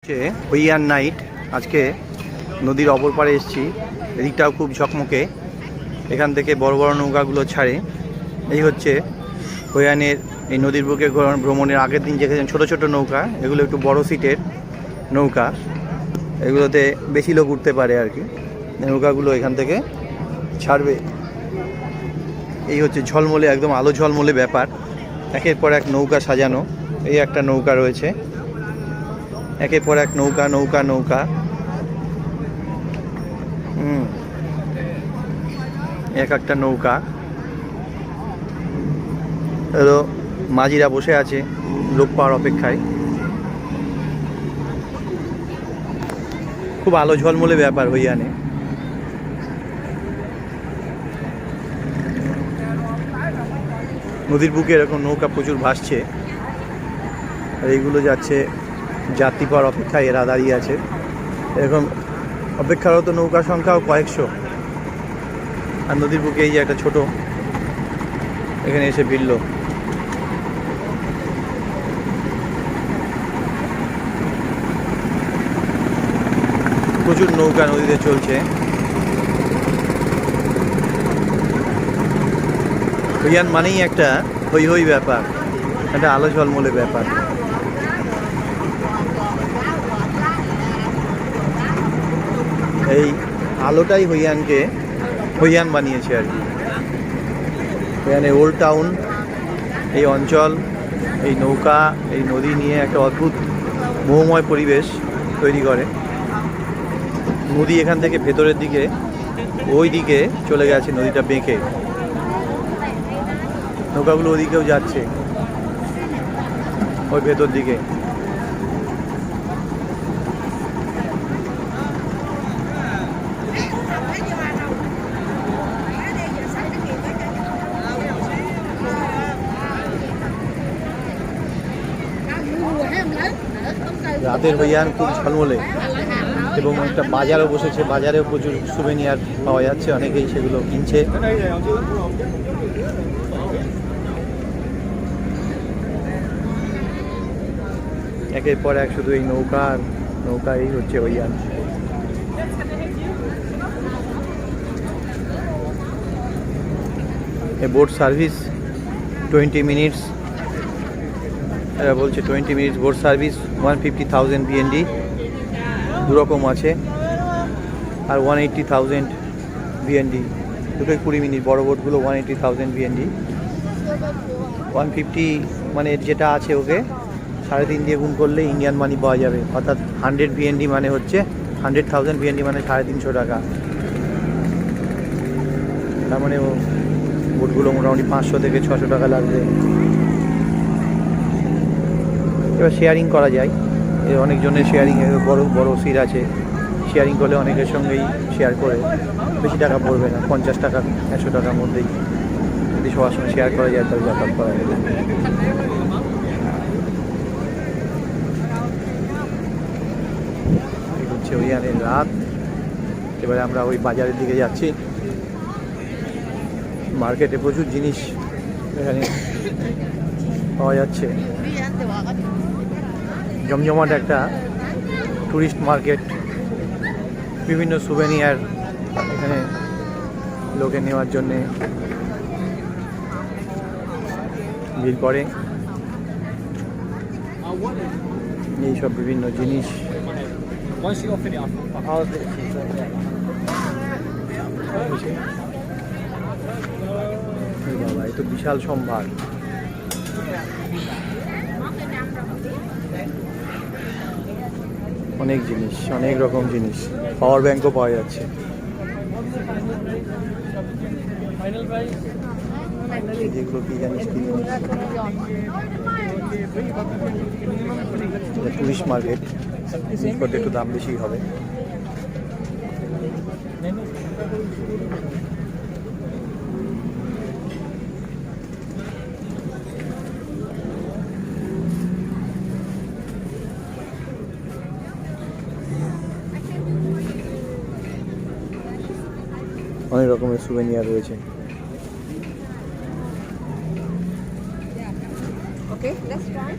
হুইয়ান night. আজকে নদীর অপর পাড়ে এসেছি। এদিকটাও খুব ঝকমকে। এখান থেকে বড় বড় নৌকাগুলো ছাড়ে। এই হচ্ছে হুইয়ানের এই নদীর বুকে ভ্রমণের আগের দিন দেখেছেন ছোট ছোট নৌকা, এগুলো একটু বড় সিটের নৌকা। এগুলোতে বেশি লোক উঠতে পারে আর কি। নৌকাগুলো এখান থেকে ছাড়বে। এই হচ্ছে ঝলমলে, একদম আলো ঝলমলে ব্যাপার। একের পর এক নৌকা সাজানো। এই একটা নৌকা রয়েছে, একের পর এক নৌকা নৌকা নৌকা। এক একটা নৌকা। এলো মাঝিরা বসে আছে লোক পাওয়ার অপেক্ষায়। খুব আলো ঝলমলে ব্যাপার হুইয়ানে। নদীর বুকে এরকম নৌকা প্রচুর ভাসছে, আর এইগুলো যাচ্ছে যাত্রী পাওয়ার অপেক্ষায়। এরা দাঁড়িয়ে আছে। এরকম অপেক্ষারত নৌকার সংখ্যাও কয়েকশো। আর নদীর বুকে এই যে একটা ছোট, এখানে এসে ভিড়ল। প্রচুর নৌকা নদীতে চলছে। হুইয়ান মানেই একটা হই হই ব্যাপার, একটা আলো ঝলমলে ব্যাপার। এই আলোটাই হুইয়ানকে হুইয়ান বানিয়েছে আর কি। হুইয়ানের ওল্ড টাউন, এই অঞ্চল, এই নৌকা, এই নদী নিয়ে একটা অদ্ভুত মোহময় পরিবেশ তৈরি করে। নদী এখান থেকে ভেতরের দিকে, ওই দিকে চলে গেছে নদীটা বেঁকে। নৌকাগুলো ওদিকেও যাচ্ছে, ওই ভেতর দিকে। রাতের হুইয়ান খুব ঝলমলে, এবং একটা বাজারও বসেছে। বাজারেও প্রচুর সুভেনিয়ার পাওয়া যাচ্ছে, অনেকেই সেগুলো কিনছে। একের পর এক শুধু এই নৌকা আর নৌকা। এই হচ্ছে হুইয়ান। এই বোট সার্ভিস 20 মিনিটস। এরা বলছে 20 মিনিটস বোট সার্ভিস, 150,000 BND। দুরকম আছে। আর 180,000 BND, দুটোই 20 মিনিট। বড় বোটগুলো 180,000 BND। 150 মানে যেটা আছে ওকে 3.5 দিয়ে গুণ করলে ইন্ডিয়ান মানি পাওয়া যাবে। অর্থাৎ 100 BND মানে হচ্ছে 100,000 BND মানে 350 টাকা। তার মানে ও বোটগুলো মোটামুটি 500 থেকে 600 টাকা লাগবে। এবার শেয়ারিং করা যায়। অনেকজনের শেয়ারিং, বড় বড় সিট আছে। শেয়ারিং করলে অনেকের সঙ্গেই শেয়ার করে বেশি টাকা পড়বে না, 50 টাকা 100 টাকার মধ্যেই। যদি সবার সঙ্গে শেয়ার করা যায় তাহলে যাতায়াত করা যাবে। এই হচ্ছে হুইয়ানের রাত। এবারে আমরা ওই বাজারের দিকে যাচ্ছি। মার্কেটে প্রচুর জিনিস এখানে পাওয়া যাচ্ছে। জমজমাট একটা টুরিস্ট মার্কেট। বিভিন্ন সুভেনিয়ার এখানে লোকে নেওয়ার জন্যে ভিড় করে। এইসব বিভিন্ন জিনিস। বাবা, এ তো বিশাল সম্ভার। অনেক জিনিস, অনেক রকম জিনিস। পাওয়ার ব্যাংকও পাওয়া যাচ্ছে। যেগুলো কি জানিস, কি টুরিস্ট মার্কেট, জিনিসপত্র একটু দাম বেশি হবে। অনেক রকমের সুভেনিয়ার রয়েছে। Okay, let's try.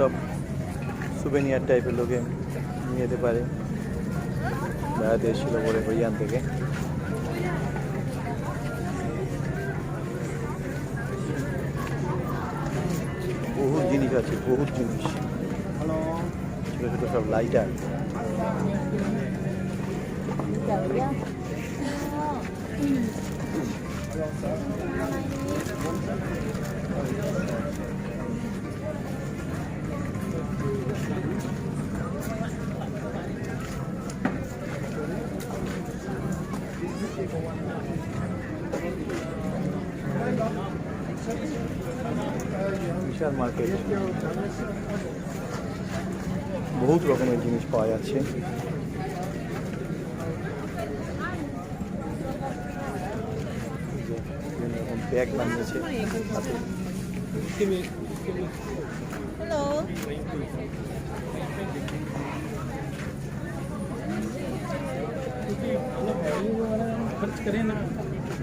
সব সুভেনিয়ার টাইপের লোকে নিয়ে যেতে পারে, বেড়াতে এসেছিল বলে হইয়ান থেকে। বহুত জিনিস আছে, বহুত জিনিস, ছোটো ছোটো সব লাইটার। বিশাল মার্কেট, বহুত রকমের জিনিস পাওয়া যাচ্ছে। ব্যাগ বানিয়েছে হাতে।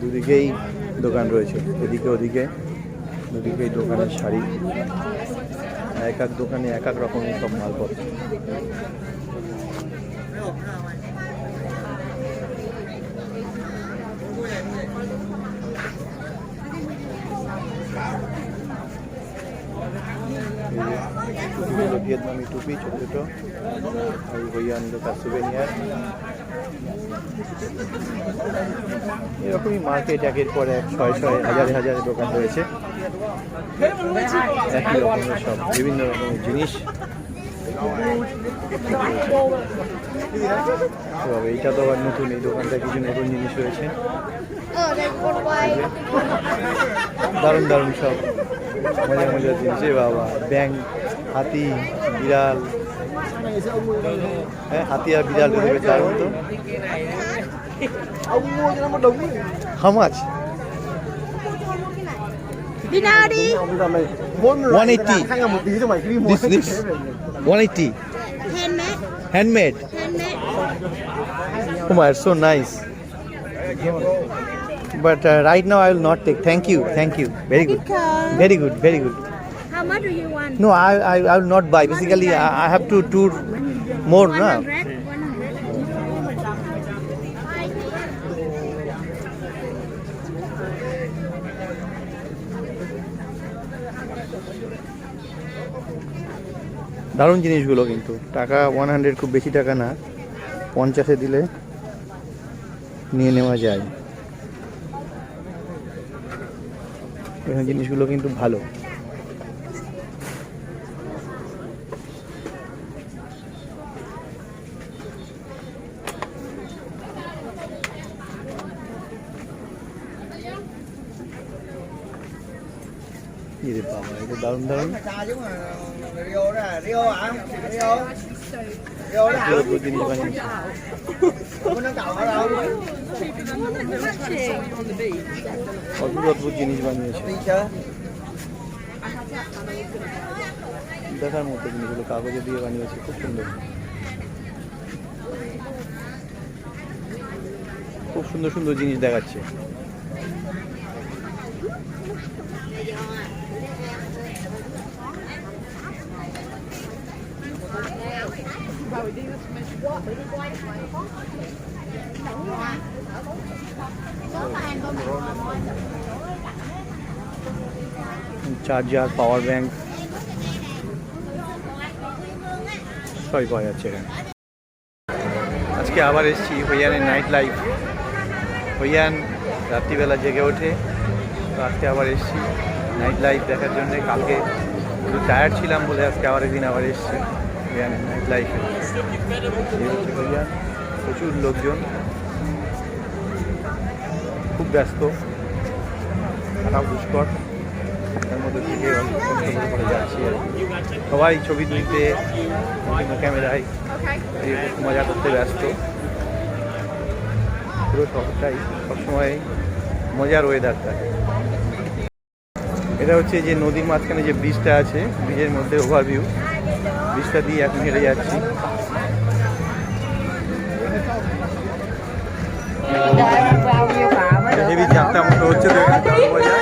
দুদিকেই দোকান রয়েছে, এদিকে ওদিকে দুদিকেই দোকানের শাড়ি, এক এক দোকানে এক এক রকমের সব মালপত্র। ভিয়েতনামি টুপি ছোটো ছোটো, ওই হইয়ান লোকাল সুভেনিয়ার। এরকমই মার্কেট একের পর এক, শয়ে শয়ে হাজারে হাজারে দোকান রয়েছে, একই রকমের সব বিভিন্ন রকমের জিনিস। তবে এইটা তো আবার নতুন, এই দোকানটা কিছু নতুন জিনিস রয়েছে, দারুণ দারুণ সব মজার মজার জিনিস। বাবা, ব্যাং, হাতি, বিড়াল, হ্যাঁ হাতি আর বিড়াল রয়েছে, দারুণ তো। How much? 180. This 180. Handmade. Oh my, so nice. But right now I will not take. Thank you. Very good. Very good. How much do you want? No, I will not buy. Basically, I have to tour more, na. 100. দারুণ জিনিসগুলো, কিন্তু টাকা 100, খুব বেশি টাকা না, 50-এ দিলে নিয়ে নেওয়া যায়। এখানে জিনিসগুলো কিন্তু ভালো। রে বাবা, এটা দারুণ দারুণ অদ্ভুত জিনিস বানিয়েছে। অদ্ভুত জিনিস বানিয়েছে, দেখার মতো জিনিসগুলো কাগজে দিয়ে বানিয়েছে, খুব সুন্দর, খুব সুন্দর সুন্দর জিনিস দেখাচ্ছে। চার্জার, পাওয়ার ব্যাংক সবই পাওয়া যাচ্ছে এখানে। আজকে আবার এসেছি হইয়ানের নাইট লাইফ। হইয়ান রাত্রিবেলা জেগে ওঠে, তো আজকে আবার এসেছি নাইট লাইফ দেখার জন্য। কালকে একটু টায়ার্ড ছিলাম বলে আজকে আবার একদিন আবার এসেছি হইয়ানের নাইট লাইফে। হইয়ান, প্রচুর লোকজন, খুব ব্যস্ত, হাঁটাও দুষ্কর, তার মধ্যে থেকে করে যাচ্ছি আর কি। সবাই ছবি তুলতে, ক্যামেরায় মজা করতে ব্যস্ত। পুরো শহরটাই সবসময় মজার ওয়েদার থাকে। এটা হচ্ছে যে নদীর মাঝখানে যে ব্রিজটা আছে, ব্রিজের মধ্যে ওভারভিউ, ব্রিজটা দিয়ে এখন হেঁটে যাচ্ছি। হেভি যাত্রা মতো হচ্ছে, তো মজা।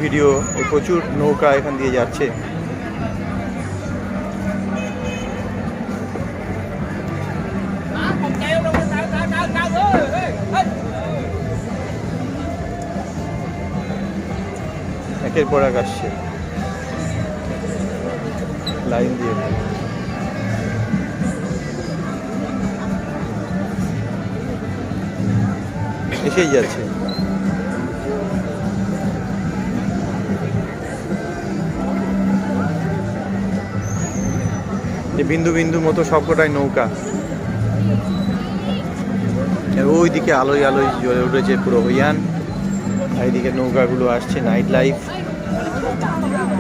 ভিডিও। এই প্রচুর নৌকা এখান দিয়ে যাচ্ছে। একের পর এক আসছে লাইন দিয়ে। এসেই যাচ্ছে। বিন্দু বিন্দু মতো সবকটাই নৌকা। ওইদিকে আলোয় আলোয় জ্বলে উঠেছে পুরো হইয়ান। এইদিকে নৌকাগুলো আসছে, নাইট লাইফ।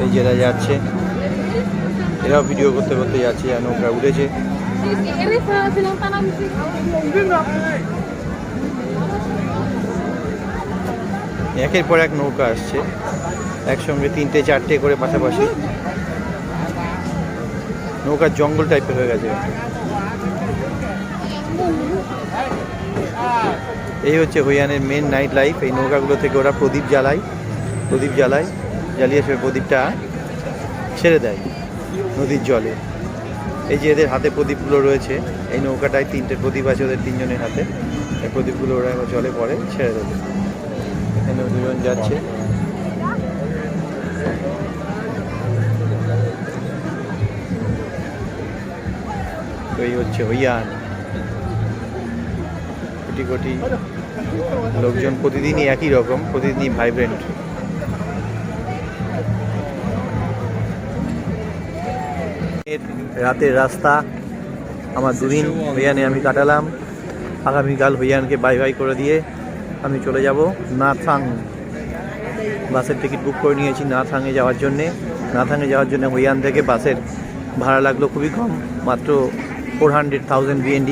এই যেটা যাচ্ছে এরাও ভিডিও করতে করতে যাচ্ছে, আর নৌকা উঠেছে। একের পর এক নৌকা আসছে, একসঙ্গে 3টে 4টে করে পাশাপাশি। নৌকার জঙ্গল টাইপের হয়ে গেছে। এই হচ্ছে হইয়ানের মেন নাইট লাইফ। এই নৌকাগুলো থেকে ওরা প্রদীপ জ্বালায়, জ্বালিয়ে সে প্রদীপটা ছেড়ে দেয় নদীর জলে। এই যে এদের হাতে প্রদীপগুলো রয়েছে, এই নৌকাটায় 3টে প্রদীপ আছে ওদের 3জনের হাতে। এই প্রদীপগুলো ওরা জলে পরে ছেড়ে দেবে। এখানে 2জন যাচ্ছে। তো এই হচ্ছে হইয়ান। কোটি কোটি লোকজন, প্রতিদিনই একই রকম, প্রতিদিনই ভাইব্রেন্ট। রাতের রাস্তা আমার 2 দিন হইয়ানে আমি কাটালাম। আগামীকাল হইয়ানকে বাই বাই করে দিয়ে আমি চলে যাব নাথাং। বাসের টিকিট বুক করে নিয়েছি নাথাংয়ে যাওয়ার জন্যে। নাথাংয়ে যাওয়ার জন্য হইয়ান থেকে বাসের ভাড়া লাগলো খুবই কম, মাত্র 400,000 BND,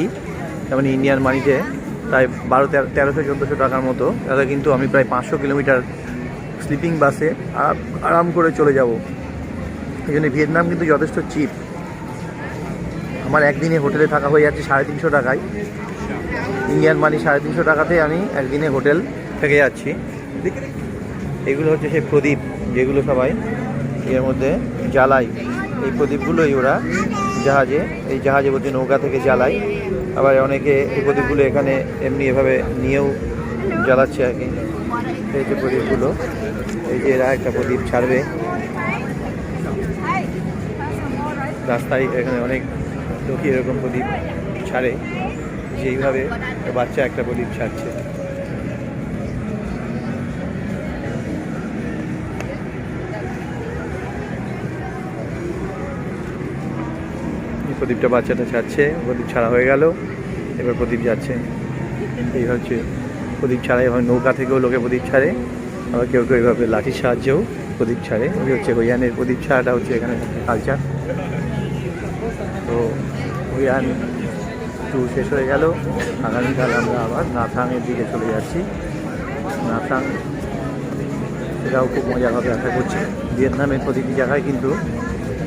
মানে ইন্ডিয়ান মানিতে প্রায় 1300-1400 টাকার মতো। তাতে কিন্তু আমি প্রায় 500 কিলোমিটার স্লিপিং বাসে আরাম করে চলে যাব। এই জন্য ভিয়েতনাম কিন্তু যথেষ্ট চিপ। আমার একদিনে হোটেলে থাকা হয়ে যাচ্ছে 350 টাকায়। ইন্ডিয়ান মানি 350 টাকাতে আমি একদিনে হোটেল থেকে যাচ্ছি। এগুলো হচ্ছে সেই প্রদীপ যেগুলো সবাই এর মধ্যে জ্বালায়। এই প্রদীপগুলোই ওরা জাহাজে বলতে নৌকা থেকে জ্বালায়। আবার অনেকে এই প্রদীপগুলো এখানে এমনি এভাবে নিয়েও জ্বালাচ্ছে আর কি। এই যে প্রদীপগুলো, এই যে এরা একটা প্রদীপ ছাড়বে রাস্তায়। এখানে অনেক লোকই এরকম প্রদীপ ছাড়ে, যেইভাবে বাচ্চা একটা প্রদীপ ছাড়ছে। প্রদীপটা বাচ্চাটা ছাড়ছে, প্রদীপ ছাড়া হয়ে গেল, এবার প্রদীপ যাচ্ছে। এই হচ্ছে প্রদীপ ছাড়া। এভাবে নৌকা থেকেও লোকে প্রদীপ ছাড়ে, আবার কেউ কেউ এইভাবে লাঠির সাহায্যেও প্রদীপ ছাড়ে। ওই হচ্ছে হইয়ানের প্রদীপ ছাড়াটা হচ্ছে এখানে কালচার। তো হইয়ান ট্যুর শেষ হয়ে গেল। আগামীকাল আমরা আবার নাথাংয়ের দিকে চলে যাচ্ছি। নাথাং এটাও খুব মজা হবে আশা করছি। ভিয়েতনামের প্রতিটি জায়গায় কিন্তু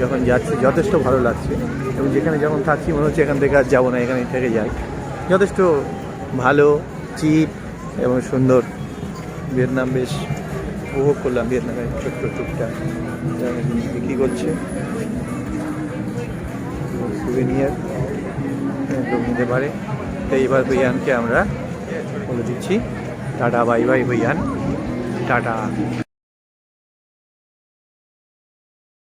যখন যাচ্ছি যথেষ্ট ভালো লাগছে, এবং যেখানে যখন থাকছি মনে হচ্ছে এখান থেকে আর যাবো না, এখানে থেকে যাই। যথেষ্ট ভালো, চিপ এবং সুন্দর। ভিয়েতনাম বেশ উপভোগ করলাম। ভিয়েতনামের ছোট্ট টুকটাক জিনিস বিক্রি করছে, সুভেনিয়ার লোক নিতে পারে। তো এইবার হইয়ানকে আমরা বলে দিচ্ছি টাটা বাই বাই হইয়ান, টাটা।